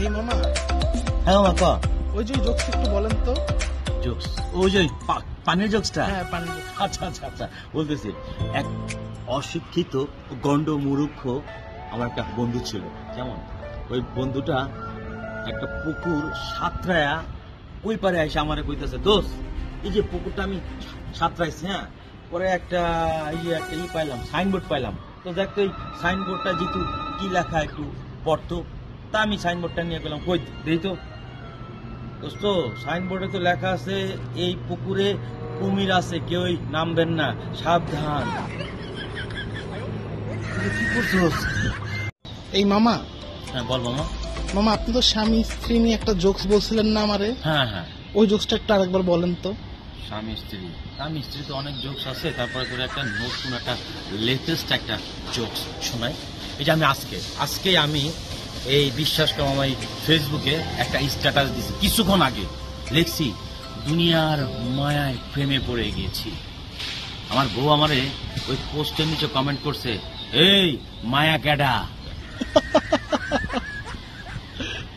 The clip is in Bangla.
এই মামা, হ্যাঁ মামা ক ওই যে জোকস একটু বলেন তো। জোকস, ওই যে পানির জোকসটা। হ্যাঁ, পানির জোকস। আচ্ছা আচ্ছা আচ্ছা, বলতেছি। এক অশিক্ষিত গন্ড মূর্খ আমার একটা বন্ধু ছিল। যেমন ওই বন্ধুটা একটা পুকুর সাঁতরায়া ওই পারে এসে আমারে কইতেছে, দোস্ত এই যে পুকুরটা আমি সাঁতরাইছি, হ্যাঁ, পরে একটা পাইলাম, সাইনবোর্ড পাইলাম। তো দেখ তো এই সাইনবোর্ডটা যেহেতু কি লেখা একটু পড়তো, তা আমি সাইনবোর্ডটা নিয়ে গেলাম, কই দেই তো। দোস্ত সাইনবোর্ডে তো লেখা আছে এই পুকুরে কুমির আছে, কেউই নামবেন না, সাবধান। কি করছোস? এই মামা, হ্যাঁ বল মামা। মামা আপনি তো স্বামী স্ত্রী নিয়ে একটা জোকস বলছিলেন না আমারে, হ্যাঁ হ্যাঁ, ওই জোকসটা একটু আরেকবার বলেন তো। স্বামী স্ত্রী তো অনেক জোকস আছে, তারপরে তোর একটা নতুন একটা লেটেস্ট একটা জোকস শোনাই। এই যে আমি আজকে আমি এই বিশ্বাস করো আমার ফেসবুকে একটা স্ট্যাটাস দিছি, কিছুক্ষণ আগে লিখছি, দুনিয়ার মায়ায় প্রেমে পড়ে গিয়েছি। আমার বউ আমারে ওই পোস্টের নিচে কমেন্ট করছে, এই মায়া ক্যাডা।